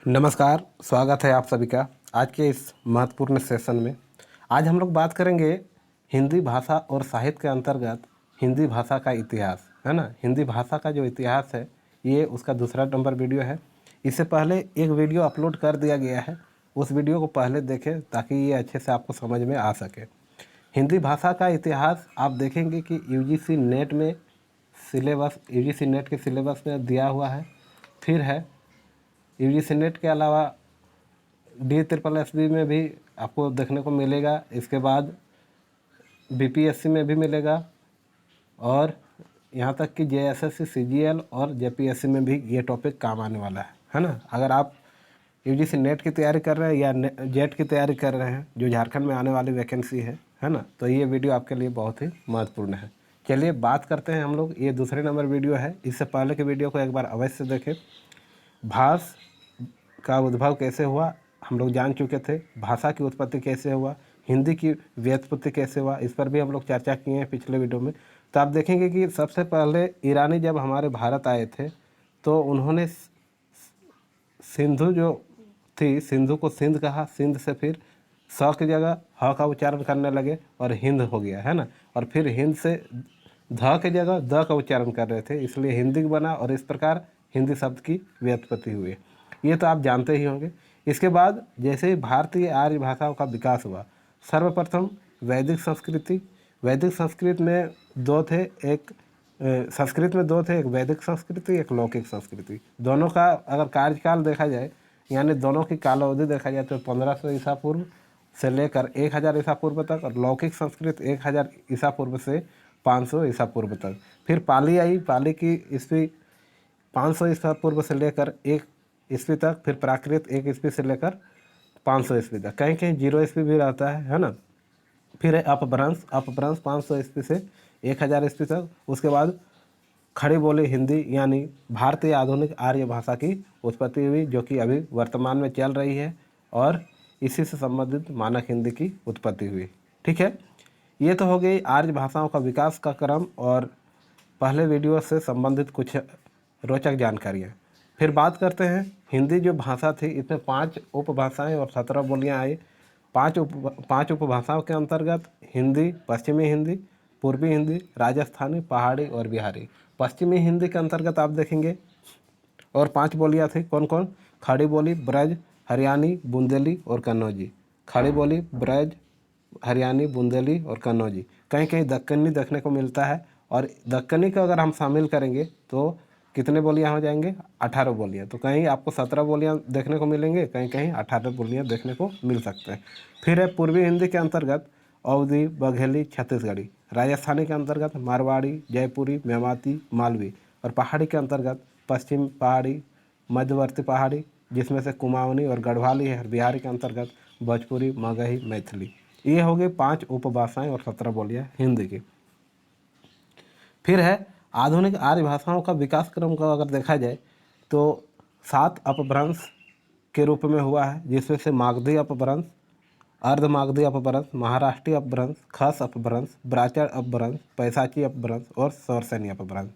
नमस्कार, स्वागत है आप सभी का आज के इस महत्वपूर्ण सेशन में। आज हम लोग बात करेंगे हिंदी भाषा और साहित्य के अंतर्गत हिंदी भाषा का इतिहास, है ना। हिंदी भाषा का जो इतिहास है ये उसका दूसरा नंबर वीडियो है। इससे पहले एक वीडियो अपलोड कर दिया गया है, उस वीडियो को पहले देखें ताकि ये अच्छे से आपको समझ में आ सके। हिंदी भाषा का इतिहास आप देखेंगे कि यूजीसी नेट में यूजीसी नेट के सिलेबस में दिया हुआ है। फिर है यूजीसी नेट के अलावा DSSB में भी आपको देखने को मिलेगा। इसके बाद बीपीएससी में भी मिलेगा और यहाँ तक कि JSSC CGL और JPSC में भी ये टॉपिक काम आने वाला है ना। अगर आप यूजीसी नेट की तैयारी कर रहे हैं या जेट की तैयारी कर रहे हैं जो झारखंड में आने वाली वैकेंसी है ना, तो ये वीडियो आपके लिए बहुत ही महत्वपूर्ण है। चलिए बात करते हैं हम लोग, ये दूसरे नंबर वीडियो है। इससे पहले के वीडियो को एक बार अवश्य देखें। भाष का उद्भव कैसे हुआ हम लोग जान चुके थे, भाषा की उत्पत्ति कैसे हुआ, हिंदी की व्युत्पत्ति कैसे हुआ, इस पर भी हम लोग चर्चा किए हैं पिछले वीडियो में। तो आप देखेंगे कि सबसे पहले ईरानी जब हमारे भारत आए थे तो उन्होंने सिंधु जो थी, सिंधु को सिंध कहा, सिंध से फिर स की जगह ह का उच्चारण करने लगे और हिंद हो गया, है ना। और फिर हिंद से ध की जगह द का उच्चारण कर रहे थे, इसलिए हिंदी बना और इस प्रकार हिंदी शब्द की व्युत्पत्ति हुई। ये तो आप जानते ही होंगे। इसके बाद जैसे ही भारतीय आर्य भाषाओं का विकास हुआ, सर्वप्रथम वैदिक संस्कृति, वैदिक संस्कृत में दो थे, एक संस्कृत में दो थे, एक वैदिक संस्कृति एक लौकिक संस्कृति। दोनों का अगर कार्यकाल देखा जाए, यानी दोनों की काल अवधि देखा जाए तो 1500 ईसा पूर्व से लेकर 1000 ईसा पूर्व तक, और लौकिक संस्कृत 1000 ईसा पूर्व से 500 ईसा पूर्व तक। फिर पाली आई, पाली की ईस्वी 500 ईसा पूर्व से लेकर 1 ईस्वी तक, फिर प्राकृत 1 ईस्वी से लेकर 500 ईस्वी तक, कहीं कहीं 0 ईस्वी भी रहता है ना। फिर है अपभ्रंश, अपभ्रंश 500 ईस्वी से 1000 ईस्वी तक। उसके बाद खड़ी बोली हिंदी यानी भारतीय आधुनिक आर्य भाषा की उत्पत्ति हुई, जो कि अभी वर्तमान में चल रही है, और इसी से संबंधित मानक हिंदी की उत्पत्ति हुई। ठीक है, ये तो हो गई आर्य भाषाओं का विकास का क्रम और पहले वीडियो से संबंधित कुछ रोचक जानकारियाँ। फिर बात करते हैं हिंदी जो भाषा थी, इसमें 5 उपभाषाएं और 17 बोलियां आई। 5 उपभाषाओं के अंतर्गत हिंदी, पश्चिमी हिंदी, पूर्वी हिंदी, राजस्थानी, पहाड़ी और बिहारी। पश्चिमी हिंदी के अंतर्गत आप देखेंगे और 5 बोलियां थी, कौन कौन? खड़ी बोली, ब्रज, हरियाणी, बुंदेली और कन्नौजी। खड़ी बोली, ब्रज, हरियाणी, बुंदेली और कन्नौजी। कहीं कहीं दक्कनी देखने को मिलता है, और दक्कनी को अगर हम शामिल करेंगे तो कितने बोलियां हो जाएंगे? 18 बोलियां। तो कहीं आपको 17 बोलियां देखने को मिलेंगे, कहीं कहीं 18 बोलियां देखने को मिल सकते हैं। फिर है पूर्वी हिंदी के अंतर्गत अवधी, बघेली, छत्तीसगढ़ी। राजस्थानी के अंतर्गत मारवाड़ी, जयपुरी, मेवाती, मालवी। और पहाड़ी के अंतर्गत पश्चिम पहाड़ी, मध्यवर्ती पहाड़ी, जिसमें से कुमाऊनी और गढ़वाली है। और बिहारी के अंतर्गत भोजपुरी, मगही, मैथिली। ये हो गए 5 उपभाषाएं और 17 बोलियां हिंदी की। फिर है आधुनिक आर्य भाषाओं का विकास क्रम का अगर देखा जाए तो 7 अपभ्रंश के रूप में हुआ है, जिसमें से मागधी अपभ्रंश, अर्धमागधी अपभ्रंश, महाराष्ट्रीय अपभ्रंश, खस अपभ्रंश, ब्राह्मण अपभ्रंश, पैसाची अपभ्रंश और सौरसैनी अपभ्रंश।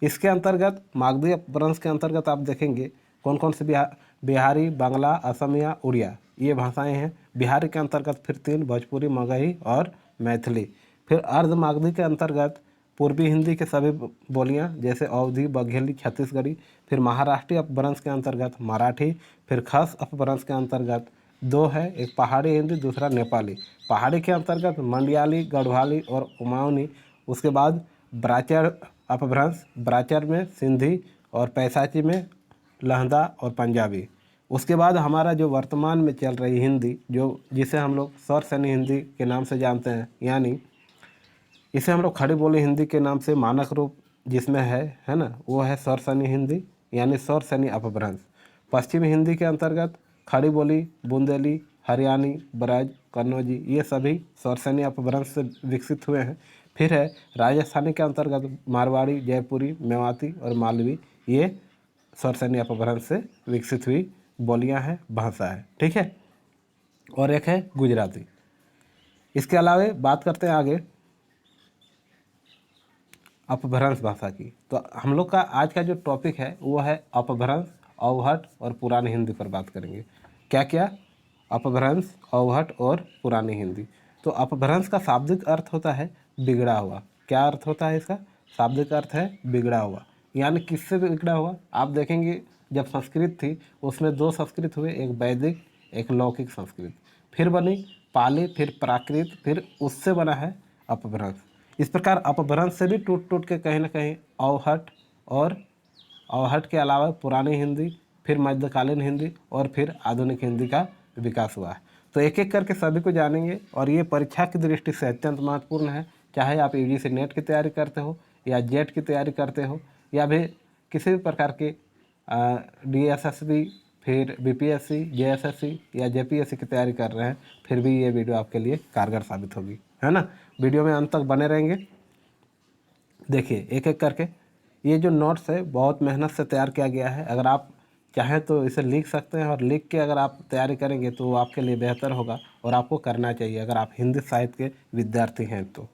इसके अंतर्गत मागधी अपभ्रंश के अंतर्गत आप देखेंगे कौन कौन से बिहारी, बांग्ला, असमिया, उड़िया ये भाषाएं हैं। बिहारी के अंतर्गत फिर 3, भोजपुरी, मगही और मैथिली। फिर अर्धमागधी के अंतर्गत पूर्वी हिंदी के सभी बोलियां जैसे अवधी, बघेली, छत्तीसगढ़ी। फिर महाराष्ट्रीय अपभ्रंश के अंतर्गत मराठी। फिर खस अपभ्रंश के अंतर्गत 2 है, एक पहाड़ी हिंदी, दूसरा नेपाली। पहाड़ी के अंतर्गत मंडियाली, गढ़वाली और कुमाऊनी। उसके बाद ब्राह्मण अपभ्रंश, ब्राह्मण में सिंधी और पैसाची में लहंदा और पंजाबी। उसके बाद हमारा जो वर्तमान में चल रही हिंदी, जो जिसे हम लोग सौरसैनी हिंदी के नाम से जानते हैं, यानी इसे हम लोग खड़ी बोली हिंदी के नाम से मानक रूप जिसमें है ना, वो है सौरसैनी हिंदी यानी सौरसैनी अपभ्रंश। पश्चिमी हिंदी के अंतर्गत खड़ी बोली, बुंदेली, हरियाणी, ब्रज, कन्नौजी ये सभी सौरसैनी अपभ्रंश से विकसित हुए हैं। फिर है राजस्थानी के अंतर्गत मारवाड़ी, जयपुरी, मेवाती और मालवी, ये सौरसैनी अपभ्रंश से विकसित हुई बोलियां हैं, भाषा है। ठीक है, और एक है गुजराती। इसके अलावा बात करते हैं आगे अपभ्रंश भाषा की। तो हम लोग का आज का जो टॉपिक है वो है अपभ्रंश अवहट और पुरानी हिंदी पर बात करेंगे। क्या क्या? अपभ्रंश, अवहट और पुरानी हिंदी। तो अपभ्रंश का शाब्दिक अर्थ होता है बिगड़ा हुआ। क्या अर्थ होता है इसका? शाब्दिक अर्थ है बिगड़ा हुआ। यानी किससे बिगड़ा हुआ? आप देखेंगे जब संस्कृत थी उसमें दो संस्कृत हुए, एक वैदिक एक लौकिक संस्कृत, फिर बनी पाली, फिर प्राकृत, फिर उससे बना है अपभ्रंश। इस प्रकार अपभ्रंश से भी टूट टूट के कहीं ना कहीं अवहट और अवहट के अलावा पुरानी हिंदी, फिर मध्यकालीन हिंदी और फिर आधुनिक हिंदी का विकास हुआ है। तो एक एक करके सभी को जानेंगे और ये परीक्षा की दृष्टि से अत्यंत महत्वपूर्ण है। चाहे आप यूजीसी नेट की तैयारी करते हो या जेट की तैयारी करते हो या भी किसी भी प्रकार के DSSB, फिर BPSC, JSSC या JPSC की तैयारी कर रहे हैं, फिर भी ये वीडियो आपके लिए कारगर साबित होगी, है ना। वीडियो में अंत तक बने रहेंगे। देखिए एक एक करके ये जो नोट्स है बहुत मेहनत से तैयार किया गया है। अगर आप चाहें तो इसे लिख सकते हैं और लिख के अगर आप तैयारी करेंगे तो वो आपके लिए बेहतर होगा और आपको करना चाहिए अगर आप हिंदी साहित्य के विद्यार्थी हैं तो।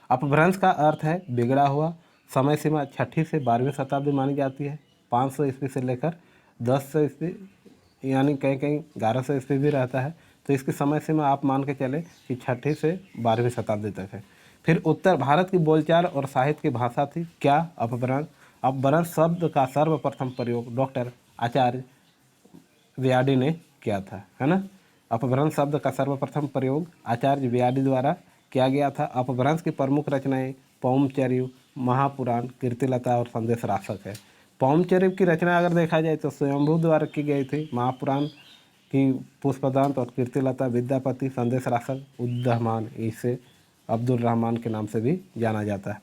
अपभ्रंश का अर्थ है बिगड़ा हुआ। समय सीमा 6वीं से 12वीं शताब्दी मानी जाती है। 500 ईस्वी से लेकर 1000 ईस्वी, यानी कहीं कहीं 1100 ईस्वी भी रहता है। तो इसकी समय सीमा आप मान के चले कि 6वीं से 12वीं शताब्दी तक है। फिर उत्तर भारत की बोलचाल और साहित्य की भाषा थी क्या? अपभ्रंश। अपभ्रंश शब्द का सर्वप्रथम प्रयोग डॉक्टर आचार्य व्याडी ने किया था, है ना। अपभ्रंश शब्द का सर्वप्रथम प्रयोग आचार्य व्याडी द्वारा किया गया था। अपभ्रंश की प्रमुख रचनाएं पौमचर्य, महापुराण, कीर्तिलता और संदेश रासक है। पौमचर्य की रचना अगर देखा जाए तो स्वयंभू द्वारा की गई थी। महापुराण की पुष्पदंत और कीर्तिलता विद्यापति, संदेश रासक उद्दहमान, इसे अब्दुल रहमान के नाम से भी जाना जाता है।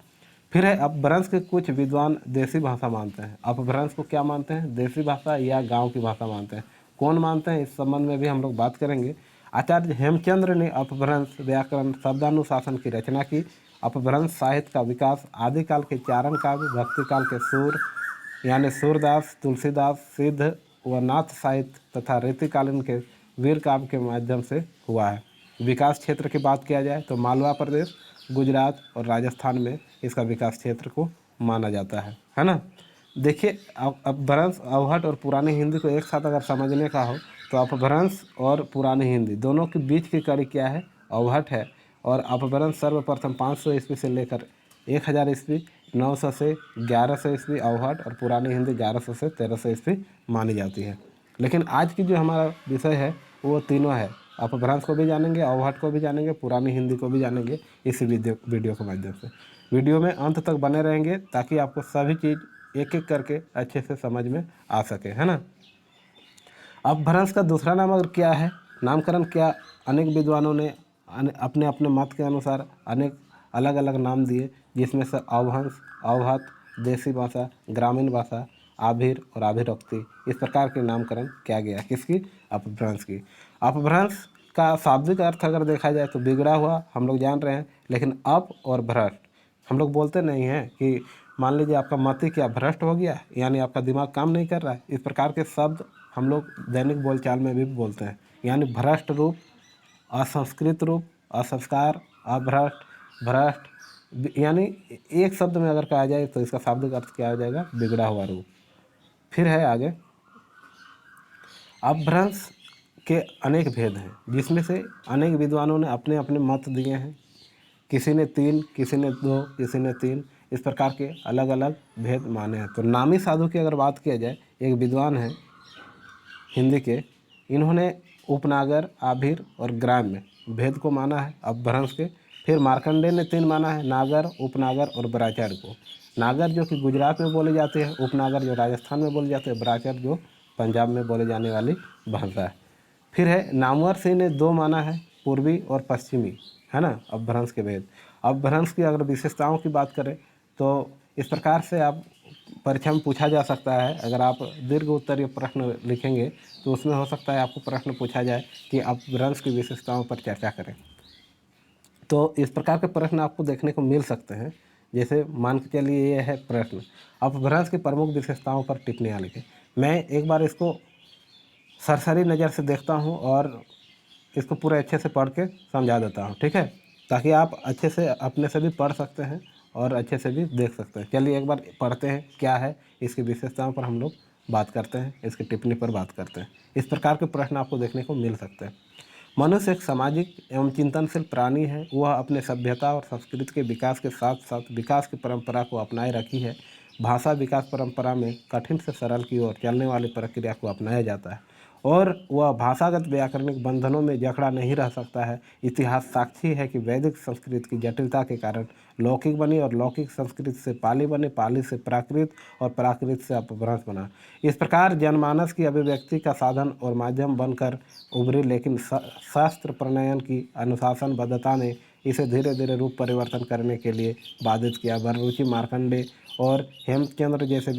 फिर है अपभ्रंश के कुछ विद्वान देसी भाषा मानते हैं। अपभ्रंश को क्या मानते हैं? देसी भाषा या गांव की भाषा मानते हैं। कौन मानते हैं इस संबंध में भी हम लोग बात करेंगे। आचार्य हेमचंद्र ने अपभ्रंश, व्याकरण, शब्दानुशासन की रचना की। अपभ्रंश साहित्य का विकास आदिकाल के चारण काव्य, भक्ति काल के सूर यानी सूरदास, तुलसीदास, सिद्ध व नाथ साहित्य तथा रीतिकालीन के वीर काव्य के माध्यम से हुआ है। विकास क्षेत्र की बात किया जाए तो मालवा प्रदेश, गुजरात और राजस्थान में इसका विकास क्षेत्र को माना जाता है ना। देखिए अपभ्रंश, अवहट और पुरानी हिंदी को एक साथ अगर समझने का हो तो अपभ्रंश और पुरानी हिंदी दोनों के बीच की कड़ी क्या है? अवहट है। और अपभ्रंश सर्वप्रथम 500 ईस्वी से लेकर 1000 ईस्वी, 900 से 1100 ईस्वी अवहट और पुरानी हिंदी 1100 से 1300 ईस्वी मानी जाती है। लेकिन आज की जो हमारा विषय है वो तीनों है। अपभ्रंश को भी जानेंगे, अवहट को भी जानेंगे, पुरानी हिंदी को भी जानेंगे इसी वीडियो के माध्यम से। वीडियो में अंत तक बने रहेंगे ताकि आपको सभी चीज़ एक एक करके अच्छे से समझ में आ सके, है ना। अपभ्रंश का दूसरा नाम अगर क्या है, नामकरण क्या, अनेक विद्वानों ने अपने अपने मत के अनुसार अनेक अलग अलग नाम दिए, जिसमें से अवहंस, अवहत, देसी भाषा, ग्रामीण भाषा, आभिर और आभिरोक्ति, इस प्रकार के नामकरण किया गया। किसकी? अपभ्रंश की। अपभ्रंश का शाब्दिक अर्थ अगर देखा जाए तो बिगड़ा हुआ हम लोग जान रहे हैं, लेकिन अप और भ्रष्ट हम लोग बोलते नहीं हैं कि मान लीजिए आपका मति क्या भ्रष्ट हो गया, यानी आपका दिमाग काम नहीं कर रहा है। इस प्रकार के शब्द हम लोग दैनिक बोलचाल में भी बोलते हैं, यानी भ्रष्ट रूप, असंस्कृत रूप, असंस्कार, अभ्रष्ट, भ्रष्ट, यानी एक शब्द में अगर कहा जाए तो इसका शाब्दिक अर्थ क्या हो जाएगा? बिगड़ा हुआ रूप। फिर है आगे, अपभ्रंश के अनेक भेद हैं, जिसमें से अनेक विद्वानों ने अपने अपने मत दिए हैं। किसी ने 3, किसी ने 2, किसी ने 3, इस प्रकार के अलग अलग भेद माने हैं। तो नामी साधु की अगर बात किया जाए, एक विद्वान है हिंदी के, इन्होंने उपनागर, आभिर और ग्राम्य भेद को माना है अपभ्रंश के। फिर मार्कंडेय ने 3 माना है, नागर, उपनागर और ब्राचार को। नागर जो कि गुजरात में बोले जाते हैं, उपनागर जो राजस्थान में बोले जाते हैं, ब्राचार जो पंजाब में बोले जाने वाली भाषा है। फिर है नामवर सिंह ने 2 माना है, पूर्वी और पश्चिमी, है ना, अपभ्रंश के भेद। अपभ्रंश की अगर विशेषताओं की बात करें तो इस प्रकार से आप परीक्षा में पूछा जा सकता है। अगर आप दीर्घ उत्तरीय प्रश्न लिखेंगे तो उसमें हो सकता है आपको प्रश्न पूछा जाए कि अपभ्रंश की विशेषताओं पर चर्चा करें। तो इस प्रकार के प्रश्न आपको देखने को मिल सकते हैं। जैसे मान के चलिए ये है प्रश्न, अपभ्रंश की प्रमुख विशेषताओं पर टिप्पणियाँ लिखें। मैं एक बार इसको सरसरी नज़र से देखता हूँ और इसको पूरे अच्छे से पढ़ के समझा देता हूँ, ठीक है, ताकि आप अच्छे से अपने से भी पढ़ सकते हैं और अच्छे से भी देख सकते हैं। चलिए एक बार पढ़ते हैं क्या है, इसकी विशेषताओं पर हम लोग बात करते हैं, इसकी टिप्पणी पर बात करते हैं। इस प्रकार के प्रश्न आपको देखने को मिल सकते हैं। मनुष्य एक सामाजिक एवं चिंतनशील प्राणी है। वह अपने सभ्यता और संस्कृति के विकास के साथ साथ विकास की परंपरा को अपनाए रखी है। भाषा विकास परंपरा में कठिन से सरल की ओर चलने वाली प्रक्रिया को अपनाया जाता है और वह भाषागत व्याकरणिक बंधनों में जकड़ा नहीं रह सकता है। इतिहास साक्षी है कि वैदिक संस्कृत की जटिलता के कारण लौकिक बनी और लौकिक संस्कृत से पाली बनी, पाली से प्राकृत और प्राकृत से अपभ्रंश बना। इस प्रकार जनमानस की अभिव्यक्ति का साधन और माध्यम बनकर उभरी, लेकिन शास्त्र प्रणयन की अनुशासनबद्धता ने इसे धीरे धीरे रूप परिवर्तन करने के लिए बाधित किया। वररुचि, मार्कंडेय और हेमचंद्र जैसे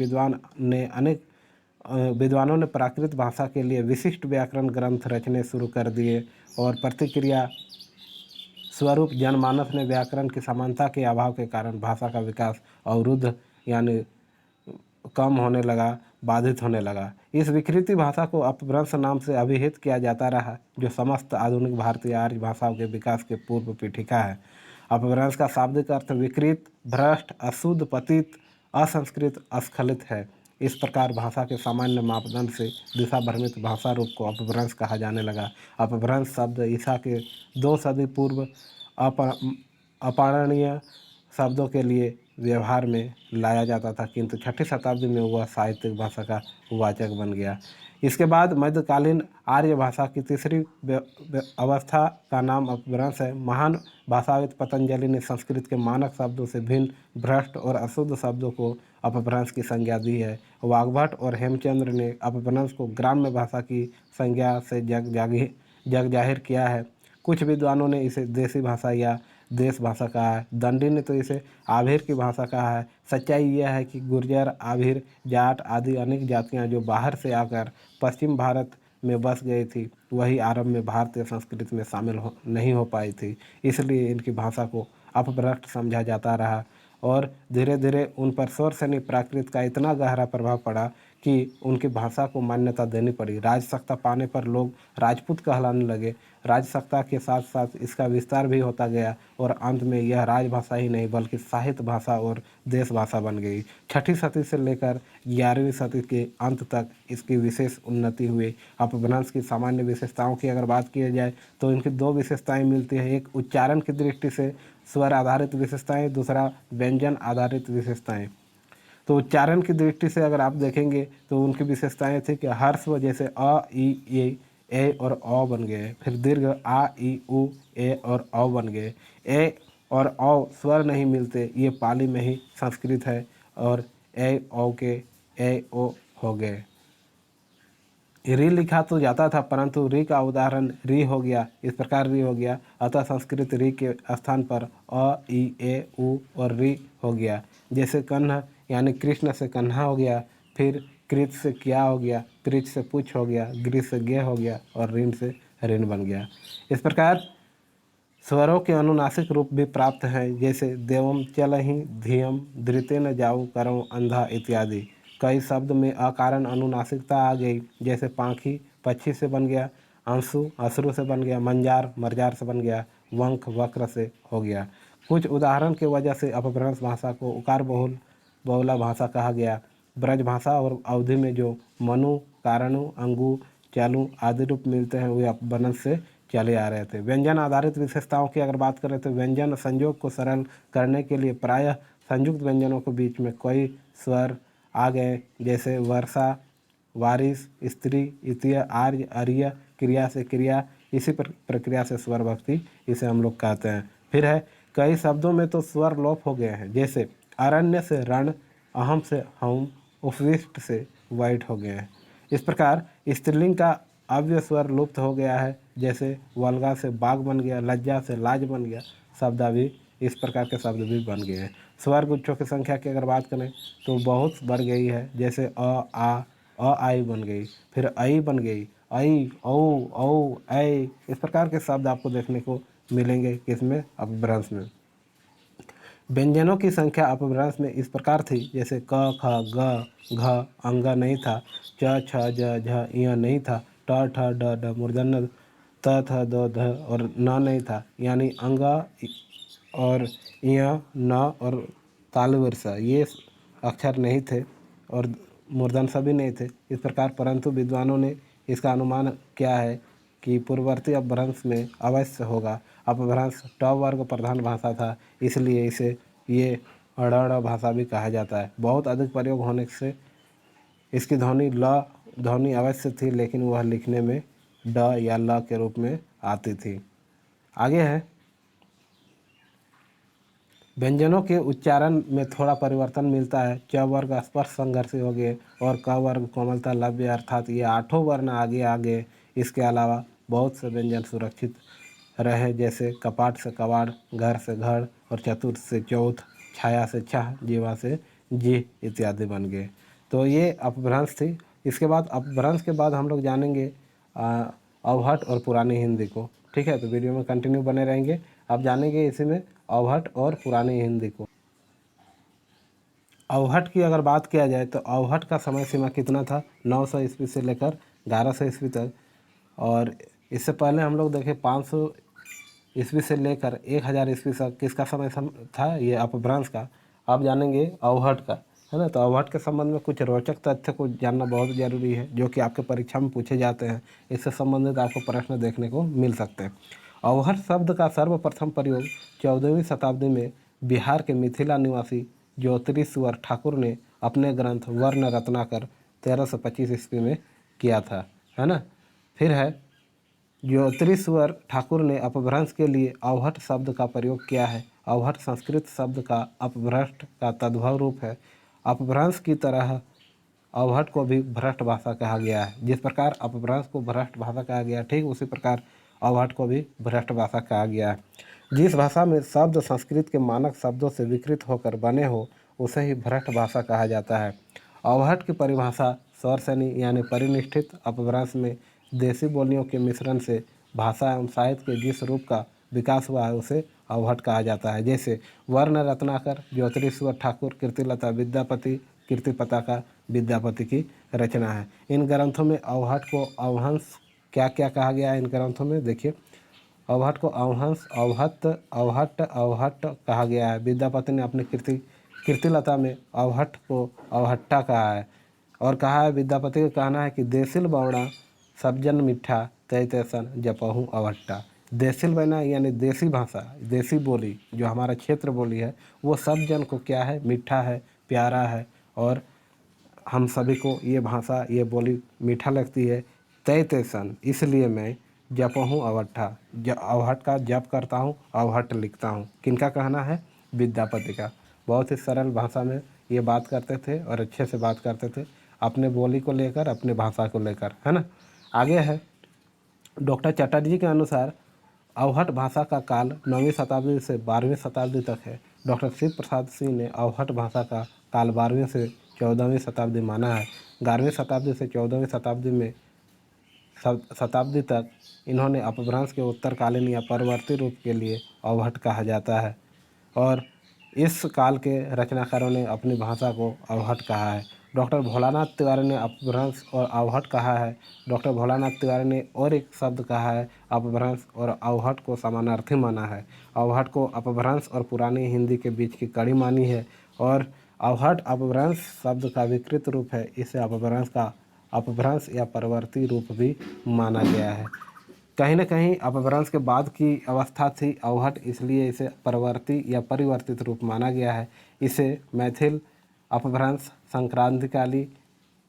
विद्वानों ने प्राकृत भाषा के लिए विशिष्ट व्याकरण ग्रंथ रचने शुरू कर दिए और प्रतिक्रिया स्वरूप जनमानस ने व्याकरण की समानता के अभाव के कारण भाषा का विकास अवरुद्ध यानी कम होने लगा, बाधित होने लगा। इस विकृति भाषा को अपभ्रंश नाम से अभिहित किया जाता रहा, जो समस्त आधुनिक भारतीय आर्य भाषाओं के विकास के पूर्व पीठिका है। अपभ्रंश का शाब्दिक अर्थ विकृत, भ्रष्ट, अशुद्ध, पतित, असंस्कृत, अस्खलित है। इस प्रकार भाषा के सामान्य मापदंड से दिशा भ्रमित भाषा रूप को अपभ्रंश कहा जाने लगा। अपभ्रंश शब्द ईसा के 2 सदी पूर्व अपारणीय शब्दों के लिए व्यवहार में लाया जाता था, किंतु 6ठी शताब्दी में वह साहित्यिक भाषा का वाचक बन गया। इसके बाद मध्यकालीन आर्य भाषा की तीसरी अवस्था का नाम अपभ्रंश है। महान भाषाविद पतंजलि ने संस्कृत के मानक शब्दों से भिन्न भ्रष्ट और अशुद्ध शब्दों को अपभ्रंश की संज्ञा दी है। वाग्भट और हेमचंद्र ने अपभ्रंश को ग्राम्य भाषा की संज्ञा से जग जाहिर किया है। कुछ विद्वानों ने इसे देसी भाषा या देश भाषा कहा है। दंडी ने तो इसे आभिर की भाषा कहा है। सच्चाई यह है कि गुर्जर, आभिर, जाट आदि अनेक जातियां जो बाहर से आकर पश्चिम भारत में बस गई थी, वही आरंभ में भारतीय संस्कृति में शामिल नहीं हो पाई थी। इसलिए इनकी भाषा को अपभ्रष्ट समझा जाता रहा और धीरे धीरे उन पर शौरसेनी प्राकृत का इतना गहरा प्रभाव पड़ा कि उनकी भाषा को मान्यता देनी पड़ी। राजसत्ता पाने पर लोग राजपूत कहलाने लगे। राजसत्ता के साथ साथ इसका विस्तार भी होता गया और अंत में यह राजभाषा ही नहीं बल्कि साहित्य भाषा और देश भाषा बन गई। 6ठी सदी से लेकर 11वीं सदी के अंत तक इसकी विशेष उन्नति हुई। अपभ्रंश की सामान्य विशेषताओं की अगर बात की जाए तो इनकी 2 विशेषताएं मिलती है। एक उच्चारण की दृष्टि से स्वर आधारित विशेषताएं, दूसरा व्यंजन आधारित विशेषताएं। तो उच्चारण की दृष्टि से अगर आप देखेंगे तो उनकी विशेषताएं थी कि हर्ष जैसे अ, ई, ए और अ बन गए। फिर दीर्घ आ, ई, उ, ए और अ बन गए। ए और औ स्वर नहीं मिलते, ये पाली में ही संस्कृत है और ए औ के ए ओ हो गए। री लिखा तो जाता था परंतु री का उदाहरण री हो गया, इस प्रकार री हो गया। अतः संस्कृत री के स्थान पर अ, ई, ए, उ और री हो गया। जैसे कन्ह यानी कृष्ण से कन्हा हो गया, फिर कृत से क्या हो गया, पृच से पुछ हो गया, गृह से गे हो गया और ऋण से ऋण बन गया। इस प्रकार स्वरों के अनुनासिक रूप भी प्राप्त हैं, जैसे देवम चलहि धियम, धृते न जाऊ करऊँ अंधा इत्यादि। कई शब्द में अकारण अनुनासिकता आ गई, जैसे पाखी पक्षी से बन गया, अंशु अश्रु से बन गया, मंजार मरजार से बन गया, वंक वक्र से हो गया। कुछ उदाहरण की वजह से अपभ्रंश भाषा को उकार बहुला भाषा कहा गया। ब्रज भाषा और अवधि में जो मनु, कारणु, अंगु, चालू आदि रूप मिलते हैं वे अपभ्रंश से चले आ रहे थे। व्यंजन आधारित विशेषताओं की अगर बात करें तो व्यंजन संयोग को सरल करने के लिए प्रायः संयुक्त व्यंजनों के बीच में कई स्वर आ गए, जैसे वर्षा, वारिस, स्त्री, इतिय, आर्य, अर्य, क्रिया से क्रिया। इसी प्रक्रिया से स्वर भक्ति इसे हम लोग कहते हैं। फिर है कई शब्दों में तो स्वर लोप हो गए हैं, जैसे अरण्य से रण, अहम से हम, उपविष्ट से वाइट हो गए हैं। इस प्रकार स्त्रीलिंग का अव्यय स्वर लुप्त हो गया है, जैसे वल्गा से बाघ बन गया, लज्जा से लाज बन गया। शब्दावली इस प्रकार के शब्द भी बन गए हैं। स्वर गुच्छों की संख्या की अगर बात करें तो बहुत बढ़ गई है, जैसे अ आई बन गई, फिर आई बन गई, आई, औ, ऐ। इस प्रकार के शब्द आपको देखने को मिलेंगे किसमें, अपभ्रंश में। व्यंजनों की संख्या अपभ्रंश में इस प्रकार थी, जैसे क, ख, ग, घ अंगा नहीं था, च, छ, ज, झ इय नहीं था, ट, ठ, ड, ढ मूर्धन्य, त, थ, द, ध और न नहीं था, यानी अंगा और इय, न और तालु वर्षा ये अक्षर नहीं थे और मूर्धन सभी नहीं थे इस प्रकार, परंतु विद्वानों ने इसका अनुमान क्या है कि पूर्ववर्ती अपभ्रंश में अवश्य होगा। अपभ्रंश ट वर्ग प्रधान भाषा था, इसलिए इसे ये अड़ भाषा भी कहा जाता है। बहुत अधिक प्रयोग होने से इसकी ध्वनि ल ध्वनि अवश्य थी, लेकिन वह लिखने में ड या ल के रूप में आती थी। आगे है, व्यंजनों के उच्चारण में थोड़ा परिवर्तन मिलता है। च वर्ग स्पर्श संघर्षी हो गए और क वर्ग कोमलता लव्य, अर्थात ये 8 वर्ण आगे आगे। इसके अलावा बहुत से व्यंजन सुरक्षित रहे, जैसे कपाट से कवाड़, घर से घर और चतुर्थ से चौथ, छाया से छह, जीवा से जी इत्यादि बन गए। तो ये अपभ्रंश थी। इसके बाद अपभ्रंश के बाद हम लोग जानेंगे अवहट और पुरानी हिंदी को। ठीक है, तो वीडियो में कंटिन्यू बने रहेंगे। आप जानेंगे इसी में अवहट और पुरानी हिंदी को। अवहट की अगर बात किया जाए तो अवहट का समय सीमा कितना था, 900 ईस्वी से लेकर 1100 ईस्वी तक। और इससे पहले हम लोग देखें 500 ईस्वी से लेकर 1000 ईस्वी तक किसका समय था, ये अपभ्रंश का। आप जानेंगे अवहट का, है ना। तो अवहट के संबंध में कुछ रोचक तथ्य को जानना बहुत ज़रूरी है, जो कि आपके परीक्षा में पूछे जाते हैं। इससे संबंधित आपको प्रश्न देखने को मिल सकते हैं। अवहट शब्द का सर्वप्रथम प्रयोग 14वीं शताब्दी में बिहार के मिथिला निवासी ज्योतिरीश्वर ठाकुर ने अपने ग्रंथ वर्ण रत्नाकर 1325 ईस्वी में किया था, है ना। फिर है, ज्योतिरीश्वर ठाकुर ने अपभ्रंश के लिए अवहट शब्द का प्रयोग किया है। अवहट संस्कृत शब्द का अपभ्रष्ट का तद्भव रूप है। अपभ्रंश की तरह अवहट को भी भ्रष्ट भाषा कहा गया है। जिस प्रकार अपभ्रंश को भ्रष्ट भाषा कहा गया, ठीक उसी प्रकार अवहट को भी भ्रष्ट भाषा कहा गया है। जिस भाषा में शब्द संस्कृत के मानक शब्दों से विकृत होकर बने हो, उसे ही भ्रष्ट भाषा कहा जाता है। अवहट की परिभाषा स्वरसनी यानी परिनिष्ठित अपभ्रंश में देसी बोलियों के मिश्रण से भाषा एवं साहित्य के जिस रूप का विकास हुआ है, उसे अवहट कहा जाता है। जैसे वर्ण रत्नाकर, ज्योतिरीश्वर ठाकुर, कीर्तिलता विद्यापति, कीर्ति पताका विद्यापति की रचना है। इन ग्रंथों में अवहट को अवहंस क्या क्या कहा गया है। इन ग्रंथों में देखिए, अवहट को अवहंस, अवहट, अवहट कहा गया है। विद्यापति ने अपनी कीर्तिलता में अवहट को अवहट्टा कहा है। और कहा है, विद्यापति का कहना है कि देसिल बौड़ा सब जन मिठा तय तैसन जपहूँ अवहट्टा। देसिल बना यानी देसी भाषा, देसी बोली जो हमारा क्षेत्र बोली है, वो सब जन को क्या है, मीठा है, प्यारा है। और हम सभी को ये भाषा, ये बोली मीठा लगती है। तय तैसन, इसलिए मैं जपहूँ अवहट्टा, अवहट का जप करता हूँ, अवहट लिखता हूँ। किनका कहना है, विद्यापति का। बहुत ही सरल भाषा में ये बात करते थे और अच्छे से बात करते थे, अपने बोली को लेकर, अपने भाषा को लेकर, है ना। आगे है, डॉक्टर चटर्जी के अनुसार अवहट भाषा का काल 9वीं शताब्दी से 12वीं शताब्दी तक है। डॉक्टर शिव प्रसाद सिंह ने अवहट भाषा का काल 12वीं से 14वीं शताब्दी माना है। 11वीं शताब्दी से 14वीं शताब्दी तक इन्होंने अपभ्रंश के उत्तरकालीन या परवर्ती रूप के लिए अवहट कहा जाता है। और इस काल के रचनाकारों ने अपनी भाषा को अवहट कहा है। डॉक्टर भोलानाथ तिवारी ने अपभ्रंश और अवहट कहा है। डॉक्टर भोलानाथ तिवारी ने और एक शब्द कहा है, अपभ्रंश और अवहट को समानार्थी माना है। अवहट को अपभ्रंश और पुरानी हिंदी के बीच की कड़ी मानी है। और अवहट अपभ्रंश शब्द का विकृत रूप है, इसे अपभ्रंश या परवर्ती रूप भी माना गया है। कहीं न कहीं अपभ्रंश के बाद की अवस्था थी अवहट, इसलिए इसे परवर्ती या परिवर्तित रूप माना गया है। इसे मैथिल अपभ्रंश, संक्रांतिकाली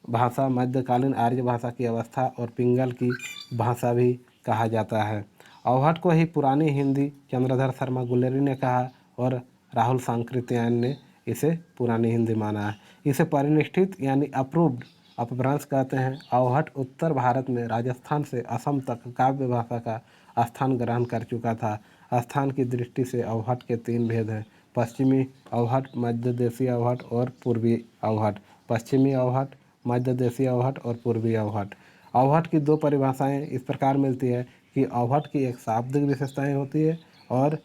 भाषा, मध्यकालीन आर्य भाषा की अवस्था और पिंगल की भाषा भी कहा जाता है। अवहट को ही पुरानी हिंदी चंद्रधर शर्मा गुलेरी ने कहा और राहुल सांकृत्यायन ने इसे पुरानी हिंदी माना है। इसे परिनिष्ठित यानी अप्रूव्ड अपभ्रंश कहते हैं। अवहट उत्तर भारत में राजस्थान से असम तक काव्य भाषा का स्थान ग्रहण कर चुका था। स्थान की दृष्टि से अवहट के 3 भेद हैं, पश्चिमी अवहट, मध्य देशी अवहट और पूर्वी अवहट। पश्चिमी अवहट, मध्य देशी अवहट और पूर्वी अवहट। अवहट की 2 परिभाषाएं इस प्रकार मिलती है कि अवहट की एक शाब्दिक विशेषताएं होती है और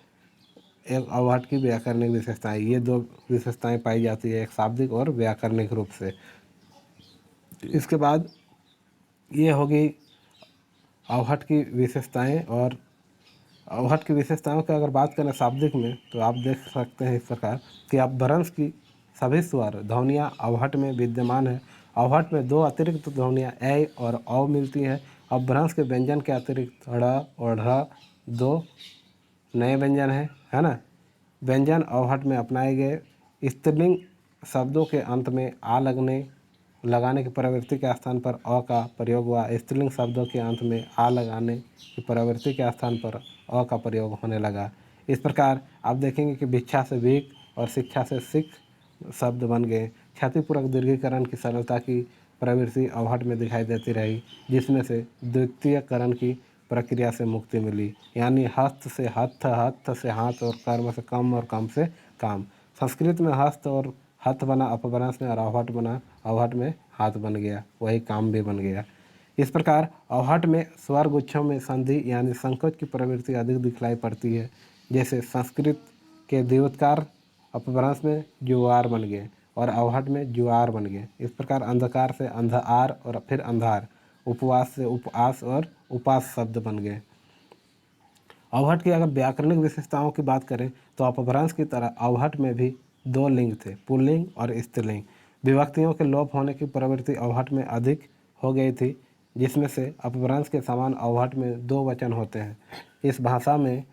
एक अवहट की व्याकरणिक विशेषताएं। ये 2 विशेषताएं पाई जाती है, एक शाब्दिक और व्याकरणिक रूप से। इसके बाद ये होगी अवहट की विशेषताएं। और अवहट की विशेषताओं की अगर बात करें शाब्दिक में, तो आप देख सकते हैं इस प्रकार कि अपभ्रंश की सभी स्वर ध्वनियाँ अवहट में विद्यमान है। अवहट में दो अतिरिक्त ध्वनियाँ ऐ और औ मिलती हैं। अपभ्रंश के व्यंजन के अतिरिक्त ड़ और ढ़ दो नए व्यंजन हैं, है ना। व्यंजन अवहट में अपनाए गए। स्त्रीलिंग शब्दों के अंत में आ लगाने की प्रवृत्ति के स्थान पर अ का प्रयोग हुआ। स्त्रीलिंग शब्दों के अंत में आ लगाने की प्रवृत्ति के स्थान पर अ का प्रयोग होने लगा। इस प्रकार आप देखेंगे कि भिक्षा से भीख और शिक्षा से सिख शब्द बन गए। क्षतिपूर्वक दीर्घीकरण की सरलता की प्रवृत्ति अवहट में दिखाई देती रही, जिसमें से द्वितीयकरण की प्रक्रिया से मुक्ति मिली, यानी हस्त से हत्थ, हत्थ से हाथ और कर्म से कम और कम से काम। संस्कृत में हस्त और हत्थ बना अपभ्रंश में, और अवहट बना अवहट में हाथ बन गया, वही काम भी बन गया। इस प्रकार अवहट में स्वर गुच्छों में संधि यानी संकोच की प्रवृत्ति अधिक दिखलाई पड़ती है। जैसे संस्कृत के द्योतकार अपभ्रंश में जुआर बन गए और अवहट में जुआर बन गए। इस प्रकार अंधकार से अंधार और फिर अंधार, उपवास से उपआस और उपास शब्द बन गए। अवहट की अगर व्याकरणिक विशेषताओं की बात करें तो अपभ्रंश की तरह अवहट में भी दो लिंग थे, पुल्लिंग और स्त्रीलिंग। विभक्तियों के लोप होने की प्रवृत्ति अवहट में अधिक हो गई थी, जिसमें से अपभ्रंश के समान अवहट में दो वचन होते हैं। इस भाषा में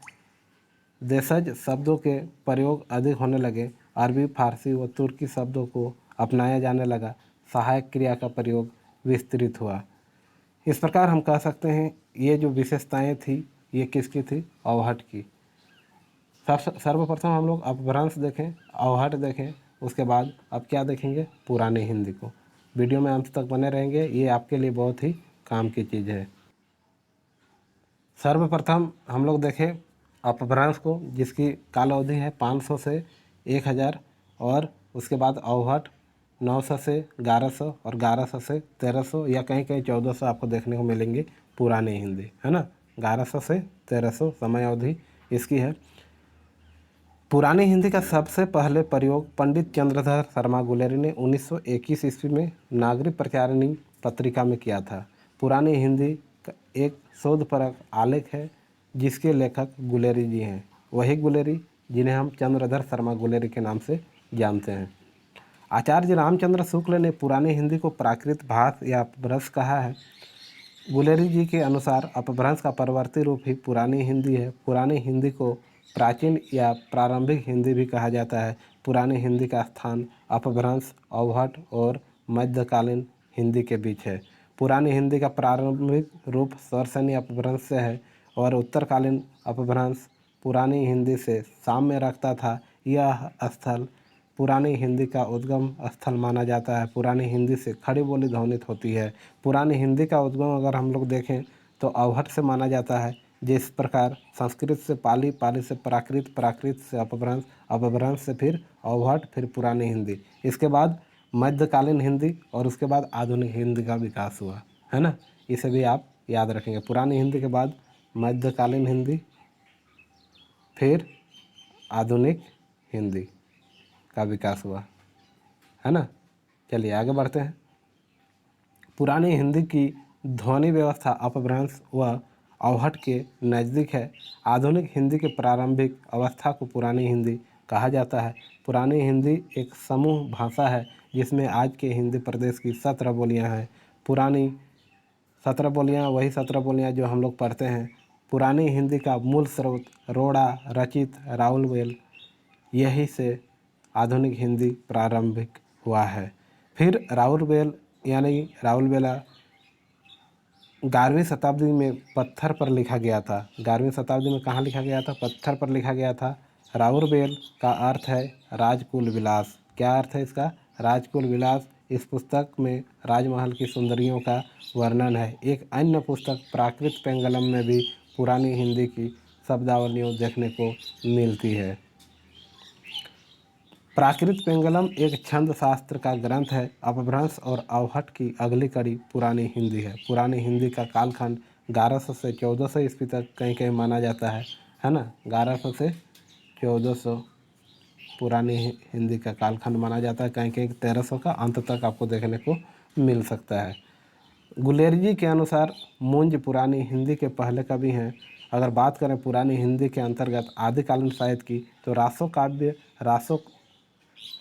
देशज शब्दों के प्रयोग अधिक होने लगे। अरबी, फारसी व तुर्की शब्दों को अपनाया जाने लगा। सहायक क्रिया का प्रयोग विस्तृत हुआ। इस प्रकार हम कह सकते हैं ये जो विशेषताएं थी ये किसकी थी? अवहट की। सर्वप्रथम हम लोग अपभ्रंश देखें, अवहट देखें, उसके बाद अब क्या देखेंगे? पुरानी हिंदी को। वीडियो में अंत तक बने रहेंगे, ये आपके लिए बहुत ही काम की चीज़ है। सर्वप्रथम हम लोग देखें अपभ्रंश को, जिसकी काल अवधि है 500 से 1000, और उसके बाद अवहट 900 से 1100 और 1100 से 1300 या कहीं कहीं 1400 आपको देखने को मिलेंगे पुरानी हिंदी, है ना। 1100 से 1300 समय अवधि इसकी है। पुरानी हिंदी का सबसे पहले प्रयोग पंडित चंद्रधर शर्मा गुलेरी ने 1921 ईस्वी में नागरिक प्रचारिणी पत्रिका में किया था। पुरानी हिंदी का एक शोधपरक आलेख है जिसके लेखक गुलेरी जी हैं, वही गुलेरी जिन्हें हम चंद्रधर शर्मा गुलेरी के नाम से जानते हैं। आचार्य रामचंद्र शुक्ल ने पुरानी हिंदी को प्राकृत भाष या अपभ्रंश कहा है। गुलेरी जी के अनुसार अपभ्रंश का परवर्ती रूप ही पुरानी हिंदी है। पुरानी हिंदी को प्राचीन या प्रारंभिक हिंदी भी कहा जाता है। पुरानी हिंदी का स्थान अपभ्रंश, अवहट और मध्यकालीन हिंदी के बीच है। पुरानी हिंदी का प्रारंभिक रूप स्वरसनी अपभ्रंश से है और उत्तरकालीन अपभ्रंश पुरानी हिंदी से साम्य रखता था। यह स्थल पुरानी हिंदी का उद्गम स्थल माना जाता है। पुरानी हिंदी से खड़ी बोली ध्वनित होती है। पुरानी हिंदी का उद्गम अगर हम लोग देखें तो अवहट से माना जाता है। जिस प्रकार संस्कृत से पाली, पाली से प्राकृत, प्राकृत से अपभ्रंश, अपभ्रंश से फिर अवहट, फिर पुरानी हिंदी, इसके बाद मध्यकालीन हिंदी और उसके बाद आधुनिक हिंदी का विकास हुआ, है ना। इसे भी आप याद रखेंगे। पुरानी हिंदी के बाद मध्यकालीन हिंदी, फिर आधुनिक हिंदी का विकास हुआ, है ना। चलिए आगे बढ़ते हैं। पुरानी हिंदी की ध्वनि व्यवस्था अपभ्रंश व अवहट के नज़दीक है। आधुनिक हिंदी के प्रारंभिक अवस्था को पुरानी हिंदी कहा जाता है। पुरानी हिंदी एक समूह भाषा है जिसमें आज के हिंदी प्रदेश की 17 बोलियां हैं। पुरानी 17 बोलियां वही 17 बोलियां जो हम लोग पढ़ते हैं। पुरानी हिंदी का मूल स्रोत रोड़ा, रचित, राउलवेल, यही से आधुनिक हिंदी प्रारंभिक हुआ है। फिर राउलवेल यानी राउलवेला 11वीं शताब्दी में पत्थर पर लिखा गया था। 11वीं शताब्दी में कहाँ लिखा गया था? पत्थर पर लिखा गया था। राउलवेल का अर्थ है राजकुल विलास। क्या अर्थ है इसका? राजकुल विलास। इस पुस्तक में राजमहल की सुंदरियों का वर्णन है। एक अन्य पुस्तक प्राकृत पेंगलम में भी पुरानी हिंदी की शब्दावलियों देखने को मिलती है। प्राकृत पेंगलम एक छंद शास्त्र का ग्रंथ है। अपभ्रंश और अवहट की अगली कड़ी पुरानी हिंदी है। पुरानी हिंदी का कालखंड 1100 से 1400 ईस्वी तक कहीं कहीं माना जाता है ना। 1100 से 1400 पुरानी हिंदी का कालखंड माना जाता है। कहीं कहीं 1300 का अंत तक आपको देखने को मिल सकता है। गुलेरी जी के अनुसार मुंज पुरानी हिंदी के पहले कवि हैं। अगर बात करें पुरानी हिंदी के अंतर्गत आदिकालीन साहित्य की तो रासो काव्य, रासो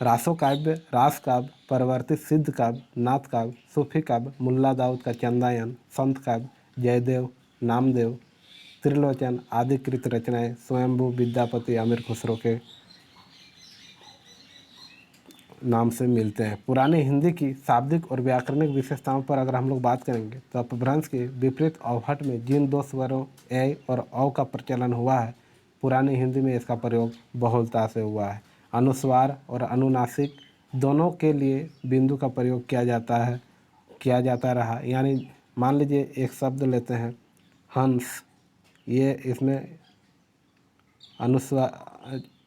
रासो काव्य, रास काव्य, परिवर्तित सिद्ध काव्य, नाथ काव्य, सूफी काव्य, मुल्ला दाऊद का चंदायन, संत काव्य, जयदेव, नामदेव, त्रिलोचन आदि कृत रचनाएं स्वयंभू विद्यापति अमीर खुसरो के नाम से मिलते हैं। पुरानी हिंदी की शाब्दिक और व्याकरणिक विशेषताओं पर अगर हम लोग बात करेंगे तो अपभ्रंश के विपरीत अवहट में जिन दो स्वरों ए और औ का प्रचलन हुआ है, पुरानी हिंदी में इसका प्रयोग बहुलता से हुआ है। अनुस्वार और अनुनासिक दोनों के लिए बिंदु का प्रयोग किया जाता रहा। यानी मान लीजिए एक शब्द लेते हैं हंस, ये इसमें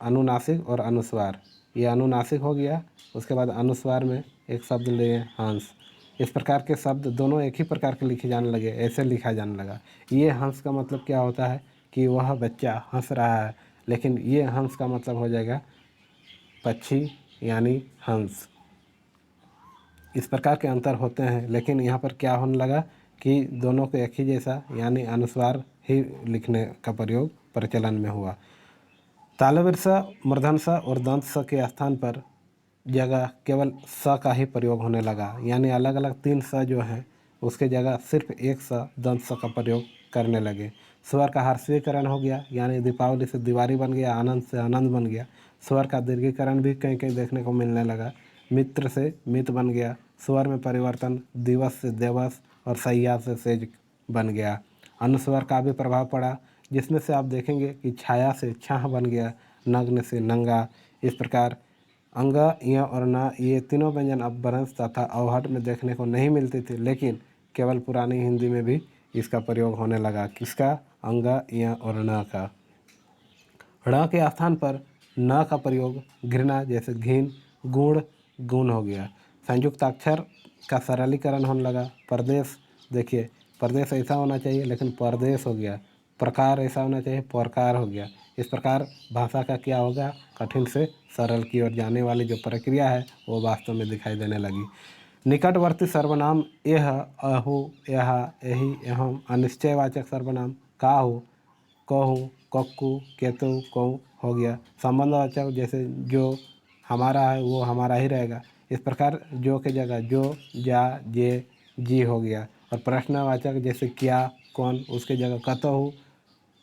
अनुनासिक और अनुस्वार, ये अनुनासिक हो गया। उसके बाद अनुस्वार में एक शब्द लिए हंस। इस प्रकार के शब्द दोनों एक ही प्रकार के लिखे जाने लगे, ऐसे लिखा जाने लगा। ये हंस का मतलब क्या होता है कि वह बच्चा हंस रहा है, लेकिन ये हंस का मतलब हो जाएगा पक्षी यानी हंस। इस प्रकार के अंतर होते हैं, लेकिन यहाँ पर क्या होने लगा कि दोनों को एक ही जैसा यानी अनुस्वार ही लिखने का प्रयोग प्रचलन में हुआ। तालव्य स, मूर्धन्य स और दंत स के स्थान पर जगह केवल स का ही प्रयोग होने लगा। यानी अलग अलग 3 स जो हैं उसके जगह सिर्फ एक स दंत स का प्रयोग करने लगे। स्वर का ह्रस्वीकरण हो गया, यानी दीपावली से दिवाली बन गया, आनंद से आनंद बन गया। स्वर का दीर्घीकरण भी कहीं कहीं देखने को मिलने लगा। मित्र से मित बन गया। स्वर में परिवर्तन दिवस से देवस और सैया से सेज बन गया। अनुस्वर का भी प्रभाव पड़ा, जिसमें से आप देखेंगे कि छाया से छाह बन गया, नग्न से नंगा। इस प्रकार अंग, य और न, ये तीनों व्यंजन अपभ्रंश तथा अवहट में देखने को नहीं मिलती थी, लेकिन केवल पुरानी हिंदी में भी इसका प्रयोग होने लगा। किसका? अंग, य और न का। ण के स्थान पर न का प्रयोग घृणा जैसे घिन, गुण, गुण हो गया। संयुक्ताक्षर का सरलीकरण होने लगा। प्रदेश, देखिए प्रदेश ऐसा होना चाहिए लेकिन परदेश हो गया। प्रकार ऐसा होना चाहिए, प्रकार हो गया। इस प्रकार भाषा का क्या होगा, कठिन से सरल की ओर जाने वाली जो प्रक्रिया है वो वास्तव में दिखाई देने लगी। निकटवर्ती सर्वनाम यह, अहु, यह, यही, एहम, अनिश्चयवाचक सर्वनाम काहू, कहूँ, कक्कू, केतु, कऊ हो गया। संबंधवाचक जैसे जो हमारा है वो हमारा ही रहेगा। इस प्रकार जो के जगह जो, जा, जे, जी हो गया। और प्रश्नवाचक जैसे क्या, कौन, उसके जगह कतहु,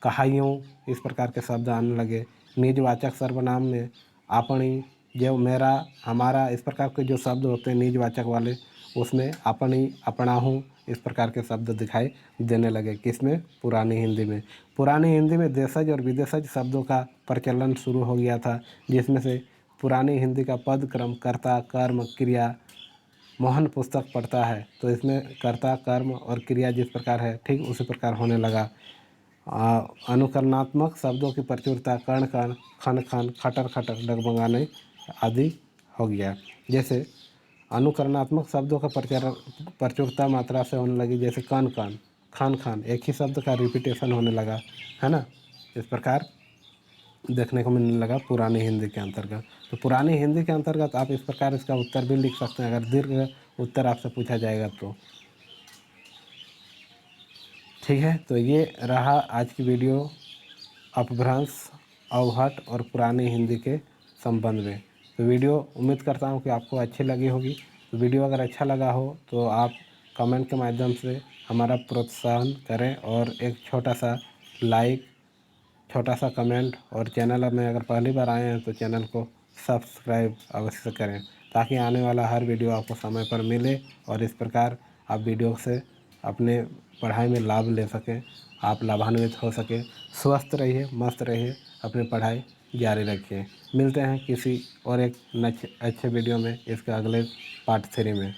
कहायूँ, इस प्रकार के शब्द आने लगे। निजवाचक सर्वनाम में आपनी, जो मेरा, हमारा, इस प्रकार के जो शब्द होते हैं निजवाचक वाले, उसमें अपनी, अपना हूँ, इस प्रकार के शब्द दिखाई देने लगे। किसमें? पुरानी हिंदी में। पुरानी हिंदी में देशज और विदेशज शब्दों का प्रचलन शुरू हो गया था, जिसमें से पुरानी हिंदी का पद क्रम, कर्ता, कर्म, क्रिया, मोहन पुस्तक पढ़ता है तो इसमें कर्ता, कर्म और क्रिया जिस प्रकार है ठीक उसी प्रकार होने लगा। अनुकरणात्मक शब्दों की प्रचुरता कर्ण कर्ण, खन खन, खटर खटर, डगमगाने आदि हो गया। जैसे अनुकरणात्मक शब्दों का प्रचुरता मात्रा से होने लगी, जैसे कन कन, खान खान, एक ही शब्द का रिपीटेशन होने लगा, है ना। इस प्रकार देखने को मिलने लगा पुरानी हिंदी के अंतर्गत। तो पुरानी हिंदी के अंतर्गत आप इस प्रकार इसका उत्तर भी लिख सकते हैं, अगर दीर्घ उत्तर आपसे पूछा जाएगा तो। ठीक है, तो ये रहा आज की वीडियो अपभ्रंश, अवहट और पुरानी हिंदी के संबंध में। तो वीडियो उम्मीद करता हूँ कि आपको अच्छी लगी होगी। तो वीडियो अगर अच्छा लगा हो तो आप कमेंट के माध्यम से हमारा प्रोत्साहन करें और एक छोटा सा लाइक, छोटा सा कमेंट, और चैनल में अगर पहली बार आए हैं तो चैनल को सब्सक्राइब अवश्य करें, ताकि आने वाला हर वीडियो आपको समय पर मिले और इस प्रकार आप वीडियो से अपने पढ़ाई में लाभ ले सकें, आप लाभान्वित हो सकें। स्वस्थ रहिए, मस्त रहिए, अपनी पढ़ाई जारी रखिए। मिलते हैं किसी और एक अच्छे वीडियो में, इसके अगले पार्ट 3 में।